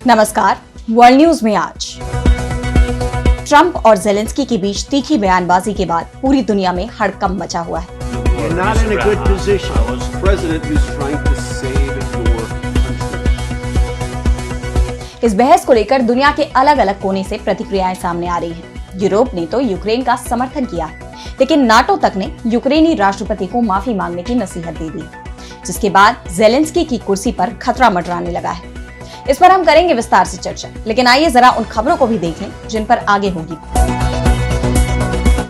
नमस्कार। World news में आज ट्रंप और जेलेंस्की के बीच तीखी बयानबाजी के बाद पूरी दुनिया में हड़कंप मचा हुआ है। इस बहस को लेकर दुनिया के अलग अलग कोने से प्रतिक्रियाएं सामने आ रही हैं। यूरोप ने तो यूक्रेन का समर्थन किया है, लेकिन नाटो तक ने यूक्रेनी राष्ट्रपति को माफी मांगने की नसीहत दे दी, जिसके बाद जेलेंस्की की कुर्सी पर खतरा मंडराने लगा है। इस पर हम करेंगे विस्तार से चर्चा, लेकिन आइए जरा उन खबरों को भी देख लें जिन पर आगे होगी।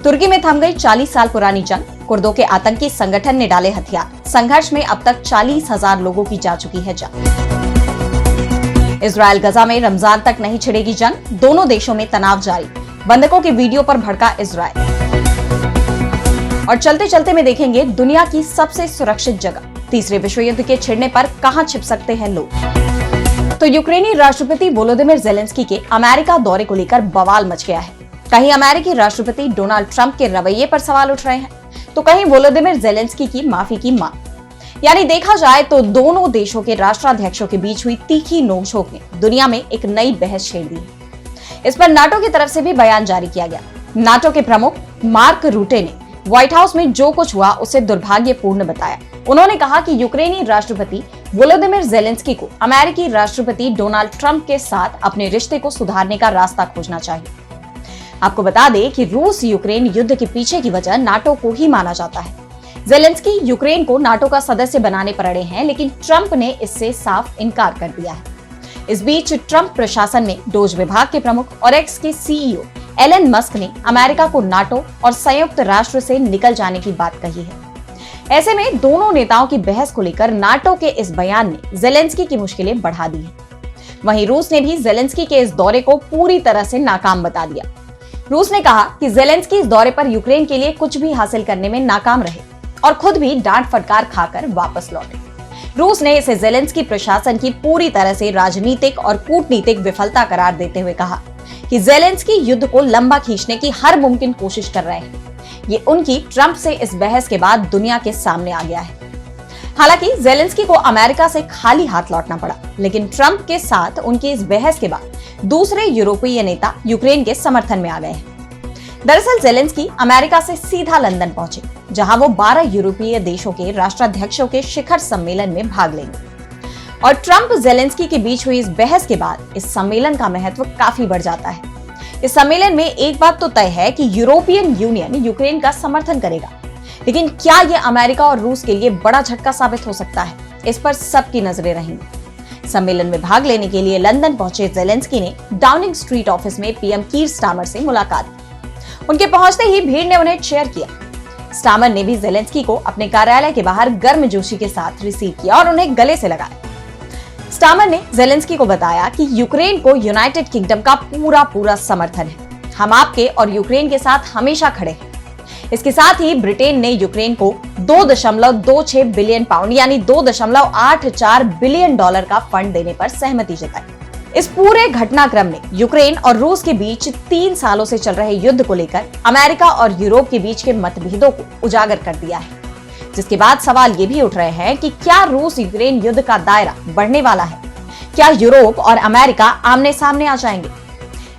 तुर्की में थम गई 40 साल पुरानी जंग, कुर्दों के आतंकी संगठन ने डाले हथियार, संघर्ष में अब तक 40,000 लोगों की जा चुकी है जान। इजराइल गजा में रमजान तक नहीं छिड़ेगी जंग, दोनों देशों में तनाव जारी, बंधकों के वीडियो पर भड़का इजराइल। और चलते चलते में देखेंगे दुनिया की सबसे सुरक्षित जगह, तीसरे विश्व युद्ध के छिड़ने पर कहां छिप सकते हैं लोग। तो यूक्रेनी राष्ट्रपति वोलोदिमीर जेलेंस्की के अमेरिका दौरे को लेकर बवाल मच गया है। कहीं अमेरिकी राष्ट्रपति डोनाल्ड ट्रंप के रवैये पर सवाल उठ रहे हैं, तो कहीं वोलोदिमीर जेलेंस्की की माफी की मांग। यानी देखा जाए तो दोनों देशों के राष्ट्राध्यक्षों के बीच हुई तीखी नोकझोंक ने दुनिया में एक नई बहस छेड़ दी है। इस पर नाटो की तरफ से भी बयान जारी किया गया। नाटो के प्रमुख मार्क रूटे ने व्हाइट हाउस में जो कुछ हुआ उसे दुर्भाग्यपूर्ण बताया। उन्होंने कहा कि यूक्रेनी राष्ट्रपति वोलोदिमीर जेलेंस्की को अमेरिकी राष्ट्रपति डोनाल्ड ट्रंप के साथ अपने रिश्ते को सुधारने का रास्ता खोजना चाहिए। आपको बता दें कि रूस यूक्रेन युद्ध के पीछे की वजह नाटो को ही माना जाता है। जेलेंस्की यूक्रेन को नाटो का सदस्य बनाने पर अड़े हैं, लेकिन ट्रंप ने इससे साफ इनकार कर दिया है। इस बीच ट्रंप प्रशासन में डोज विभाग के प्रमुख और एक्स के सीईओ एलन मस्क ने अमेरिका को नाटो और संयुक्त राष्ट्र से निकल जाने की बात कही है। ऐसे में दोनों नेताओं की बहस को लेकर नाटो के इस बयान ने जेलेंस्की की मुश्किलें बढ़ा दी हैं। वहीं रूस ने भी जेलेंस्की के इस दौरे को पूरी तरह से नाकाम बता दिया। रूस ने कहा कि जेलेंस्की इस दौरे पर यूक्रेन के लिए कुछ भी हासिल करने में नाकाम रहे और खुद भी डांट फटकार खाकर वापस लौटे। रूस ने इसे जेलेंस्की प्रशासन की पूरी तरह से राजनीतिक और कूटनीतिक विफलता करार देते हुए कहा कि जेलेंस्की युद्ध को लंबा खींचने की हर मुमकिन कोशिश कर रहे हैं। ये उनकी ट्रंप से इस बहस के बाद दुनिया के सामने आ गया है। हालांकि जेलेंस्की को अमेरिका से खाली हाथ लौटना पड़ा, लेकिन ट्रंप के साथ उनकी इस बहस के बाद दूसरे यूरोपीय नेता यूक्रेन के समर्थन में आ गए हैं। दरअसल जेलेंस्की अमेरिका से सीधा लंदन पहुंचे, जहां वो 12 यूरोपीय देशों के राष्ट्राध्यक्षों के शिखर सम्मेलन में भाग लेंगे। और ट्रंप जेलेंस्की के बीच हुई इस बहस के बाद इस सम्मेलन का महत्व काफी बढ़ जाता है। इस सम्मेलन में एक बात तो तय है कि यूरोपियन यूनियन यूक्रेन का समर्थन करेगा, लेकिन क्या यह अमेरिका और रूस के लिए बड़ा झटका साबित हो सकता है, इस पर सबकी नजरें रहेंगी। सम्मेलन में भाग लेने के लिए लंदन पहुंचे जेलेंस्की ने डाउनिंग स्ट्रीट ऑफिस में पीएम कीर स्टारमर से मुलाकात की। उनके पहुंचते ही भीड़ ने उन्हें चेयर किया। स्टारमर ने भी जेलेंस्की को अपने कार्यालय के बाहर गर्मजोशी के साथ रिसीव किया और उन्हें गले से लगाया। स्टारमर ने जेलेंस्की को बताया कि यूक्रेन को यूनाइटेड किंगडम का पूरा समर्थन है। हम आपके और यूक्रेन के साथ हमेशा खड़े हैं। इसके साथ ही ब्रिटेन ने यूक्रेन को 2.26 बिलियन पाउंड यानी $2.84 बिलियन का फंड देने पर सहमति जताई। इस पूरे घटनाक्रम ने यूक्रेन और रूस के बीच 3 सालों से चल रहे युद्ध को लेकर अमेरिका और यूरोप के बीच के मतभेदों को उजागर कर दिया है, जिसके बाद सवाल ये भी उठ रहे हैं कि क्या रूस यूक्रेन युद्ध का दायरा बढ़ने वाला है? क्या यूरोप और अमेरिका आमने सामने आ जाएंगे?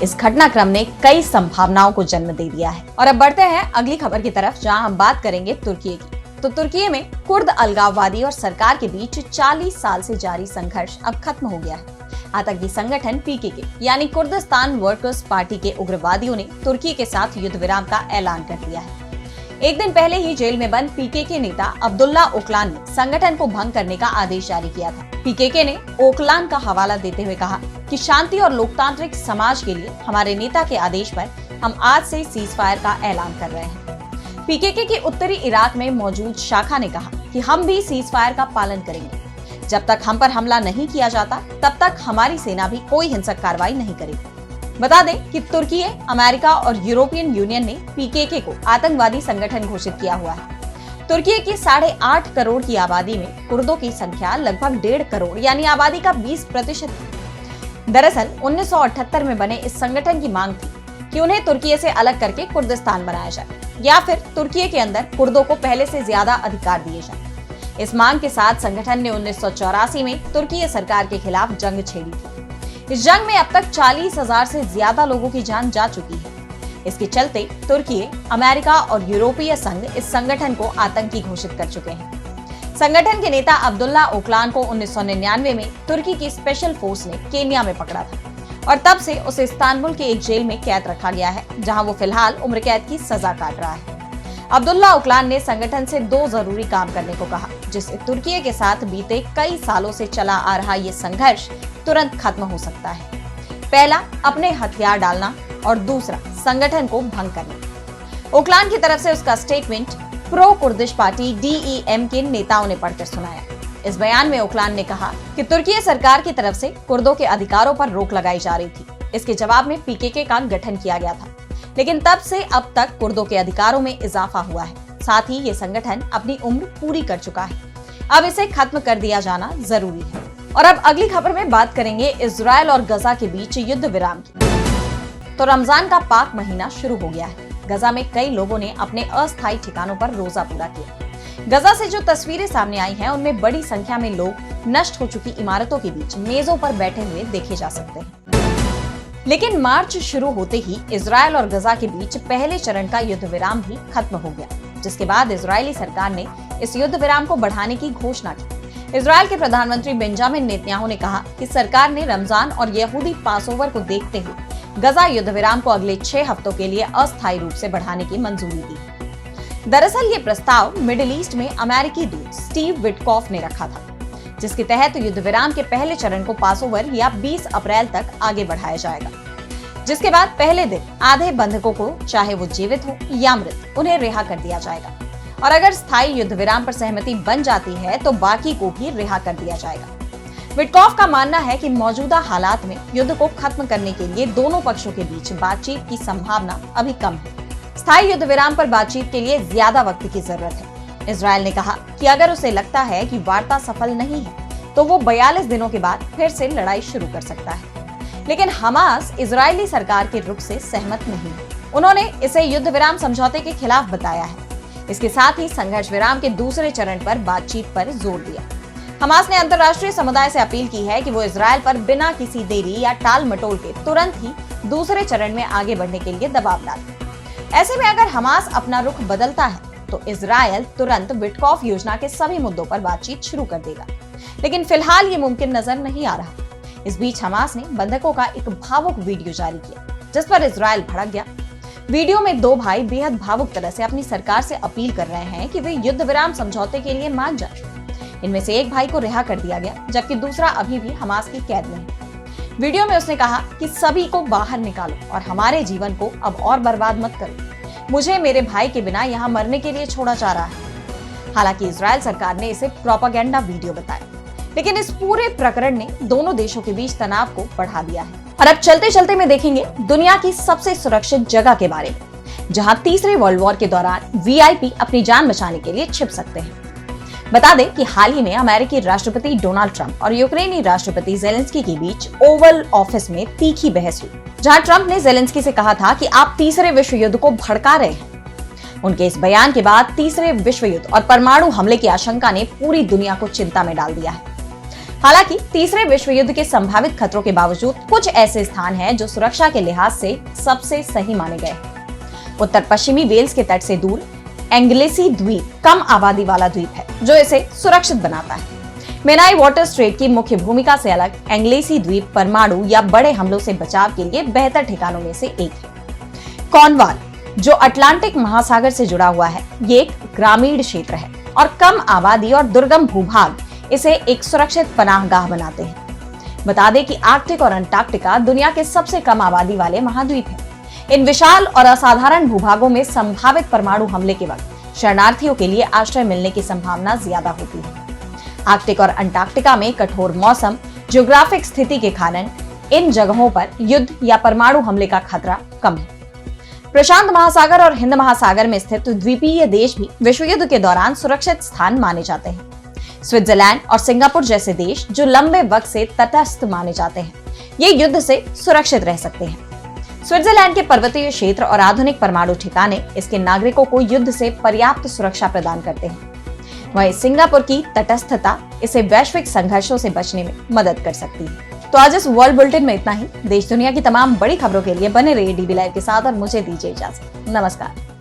इस घटनाक्रम ने कई संभावनाओं को जन्म दे दिया है। और अब बढ़ते हैं अगली खबर की तरफ, जहां हम बात करेंगे तुर्की की। तो तुर्की में कुर्द अलगाववादी और सरकार के बीच 40 साल से जारी संघर्ष अब खत्म हो गया है। आतंकी संगठन पीकेके यानी कुर्दिस्तान वर्कर्स पार्टी के उग्रवादियों ने तुर्की के साथ युद्ध विराम का ऐलान कर दिया है। एक दिन पहले ही जेल में बंद पीकेके नेता अब्दुल्ला ओकलान ने संगठन को भंग करने का आदेश जारी किया था। पीकेके ने ओकलान का हवाला देते हुए कहा कि शांति और लोकतांत्रिक समाज के लिए हमारे नेता के आदेश पर हम आज से सीज फायर का ऐलान कर रहे हैं। पीकेके की उत्तरी इराक में मौजूद शाखा ने कहा कि हम भी सीज फायर का पालन करेंगे। जब तक हम पर हमला नहीं किया जाता, तब तक हमारी सेना भी कोई हिंसक कार्रवाई नहीं करेगी। बता दें कि तुर्की, अमेरिका और यूरोपियन यूनियन ने पीकेके को आतंकवादी संगठन घोषित किया हुआ है। तुर्की की 8.5 करोड़ की आबादी में कुर्दों की संख्या लगभग 1.5 करोड़ यानी आबादी का 20% है। दरअसल 1978 में बने इस संगठन की मांग थी कि उन्हें तुर्की से अलग करके कुर्दिस्तान बनाया जाए या फिर तुर्की के अंदर कुर्दों को पहले से ज्यादा अधिकार दिए जाए। इस मांग के साथ संगठन ने 1984 में तुर्की सरकार के खिलाफ जंग छेड़ी थी। इस जंग में अब तक 40,000 से ज्यादा लोगों की जान जा चुकी है। इसके चलते तुर्की, अमेरिका और यूरोपीय संघ इस संगठन को आतंकी घोषित कर चुके हैं। संगठन के नेता अब्दुल्ला ओकलान को 1999 में तुर्की की स्पेशल फोर्स ने केन्या में पकड़ा था और तब से उसे इस्तांबुल के एक जेल में कैद रखा गया है, जहां वो फिलहाल उम्र कैद की सजा काट रहा है। अब्दुल्ला ओकलान ने संगठन से 2 जरूरी काम करने को कहा, जिससे तुर्की के साथ बीते कई सालों से चला आ रहा ये संघर्ष तुरंत खत्म हो सकता है। पहला, अपने हथियार डालना और दूसरा, संगठन को भंग करना। ओकलान की तरफ से उसका statement pro Kurdish party DEM के नेताओं ने पढ़कर सुनाया। इस बयान में ओकलान ने कहा कि तुर्की सरकार की तरफ से कुर्दों के अधिकारों पर रोक लगाई जा रही थी। इसके जवाब में PKK का गठन किया गया था, लेकिन तब से अब तक कुर्दों के अधिकारों में इजाफा हुआ है। साथ ही ये संगठन अपनी उम्र पूरी कर चुका है। अब इसे खत्म कर दिया जाना जरूरी है। और अब अगली खबर में बात करेंगे इजरायल और गजा के बीच युद्ध विराम की। तो रमजान का पाक महीना शुरू हो गया है। गजा में कई लोगों ने अपने अस्थायी ठिकानों पर रोजा पूरा किया। गजा से जो तस्वीरें सामने आई हैं, उनमें बड़ी संख्या में लोग नष्ट हो चुकी इमारतों के बीच मेजों पर बैठे हुए देखे जा सकते हैं। लेकिन मार्च शुरू होते ही इजरायल और गजा के बीच पहले चरण का युद्ध विराम भी खत्म हो गया, जिसके बाद इजरायली सरकार ने इस युद्ध विराम को बढ़ाने की घोषणा की। इजरायल के प्रधानमंत्री बेंजामिन नेतन्याहू ने कहा कि सरकार ने रमजान और यहूदी पासओवर को देखते हुए गजा युद्ध विराम को अगले 6 हफ्तों के लिए अस्थायी रूप से बढ़ाने की मंजूरी दी। दरअसल ये प्रस्ताव मिडिल ईस्ट में अमेरिकी दूत स्टीव विटकॉफ ने रखा था, जिसके तहत युद्ध विराम के पहले चरण को पासओवर या 20 अप्रैल तक आगे बढ़ाया जाएगा, जिसके बाद पहले दिन आधे बंधकों को, चाहे वो जीवित हो या मृत, उन्हें रिहा कर दिया जाएगा और अगर स्थायी युद्ध विराम पर सहमति बन जाती है तो बाकी को भी रिहा कर दिया जाएगा। विटकॉफ का मानना है कि मौजूदा हालात में युद्ध को खत्म करने के लिए दोनों पक्षों के बीच बातचीत की संभावना अभी कम है। स्थायी युद्ध विराम पर बातचीत के लिए ज्यादा वक्त की जरूरत है। इजरायल ने कहा कि अगर उसे लगता है कि वार्ता सफल नहीं है तो वो 42 दिनों के बाद फिर से लड़ाई शुरू कर सकता है। लेकिन हमास इजरायली सरकार के रुख से सहमत नहीं है। उन्होंने इसे युद्ध विराम समझौते के खिलाफ बताया है। इसके साथ ही संघर्ष विराम के दूसरे चरण पर बातचीत पर जोर दिया। हमास ने अंतर्राष्ट्रीय समुदाय से अपील की है कि वो इजरायल पर बिना किसी देरी या टाल मटोल के तुरंत ही दूसरे चरण में आगे बढ़ने के लिए दबाव डाले। ऐसे में अगर हमास अपना रुख बदलता है तो इजरायल तुरंत विटकॉफ योजना के सभी मुद्दों पर बातचीत शुरू कर देगा, लेकिन फिलहाल ये मुमकिन नजर नहीं आ रहा। इस बीच हमास ने बंधकों का एक भावुक वीडियो जारी किया, जिस पर इजरायल भड़क गया। वीडियो में 2 भाई बेहद भावुक तरह से अपनी सरकार से अपील कर रहे हैं कि वे युद्ध विराम समझौते के लिए मान जाएं। इनमें से एक भाई को रिहा कर दिया गया, जबकि दूसरा अभी भी हमास की कैद में है। वीडियो में उसने कहा कि सभी को बाहर निकालो और हमारे जीवन को अब और बर्बाद मत करो। मुझे मेरे भाई के बिना यहाँ मरने के लिए छोड़ा जा रहा है। हालांकि इजरायल सरकार ने इसे प्रोपेगेंडा वीडियो बताया, लेकिन इस पूरे प्रकरण ने दोनों देशों के बीच तनाव को बढ़ा दिया है। और अब चलते चलते में देखेंगे दुनिया की सबसे सुरक्षित जगह के बारे में, जहां तीसरे वर्ल्ड वॉर के दौरान VIP अपनी जान बचाने के लिए छिप सकते हैं। बता दें कि हाल ही में अमेरिकी राष्ट्रपति डोनाल्ड ट्रंप और यूक्रेनी राष्ट्रपति जेलेंस्की के बीच ओवल ऑफिस में तीखी बहस हुई, जहां ट्रंप ने जेलेंस्की से कहा था कि आप तीसरे विश्व युद्ध को भड़का रहे हैं। उनके इस बयान के बाद तीसरे विश्व युद्ध और परमाणु हमले की आशंका ने पूरी दुनिया को चिंता में डाल दिया है। हालांकि तीसरे विश्व युद्ध के संभावित खतरों के बावजूद कुछ ऐसे स्थान हैं जो सुरक्षा के लिहाज से सबसे सही माने गए हैं। उत्तर पश्चिमी वेल्स के तट से दूर एंग्लेसी द्वीप कम आबादी वाला द्वीप है, जो इसे सुरक्षित बनाता है। मेनाई वाटर स्ट्रेट की मुख्य भूमिका से अलग एंग्लेसी द्वीप परमाणु या बड़े हमलों से बचाव के लिए बेहतर ठिकानों में से एक है। कॉर्नवाल, जो अटलांटिक महासागर से जुड़ा हुआ है, ये एक ग्रामीण क्षेत्र है और कम आबादी और दुर्गम भूभाग इसे एक सुरक्षित पनाहगाह बनाते हैं। बता दें कि आर्कटिक और अंटार्कटिका दुनिया के सबसे कम आबादी वाले महाद्वीप हैं। इन विशाल और असाधारण भूभागों में संभावित परमाणु हमले के वक्त शरणार्थियों के लिए आश्रय मिलने की संभावना ज्यादा होती है। आर्कटिक और अंटार्कटिका में कठोर मौसम, ज्योग्राफिक स्थिति के कारण इन जगहों पर युद्ध या परमाणु हमले का खतरा कम है। प्रशांत महासागर और हिंद महासागर में स्थित द्वीपीय देश भी विश्व युद्ध के दौरान सुरक्षित स्थान माने जाते हैं। स्विट्जरलैंड और सिंगापुर जैसे देश जो लंबे वक्त से तटस्थ माने जाते हैं, ये युद्ध से सुरक्षित रह सकते हैं। स्विट्जरलैंड के पर्वतीय क्षेत्र और आधुनिक परमाणु ठिकाने इसके नागरिकों को युद्ध से पर्याप्त सुरक्षा प्रदान करते हैं। वहीं सिंगापुर की तटस्थता इसे वैश्विक संघर्षों से बचने में मदद कर सकती है। तो आज इस वर्ल्ड बुलेटिन में इतना ही। देश दुनिया की तमाम बड़ी खबरों के लिए बने रहिए डीबी लाइव के साथ और मुझे दीजिए इजाजत। नमस्कार।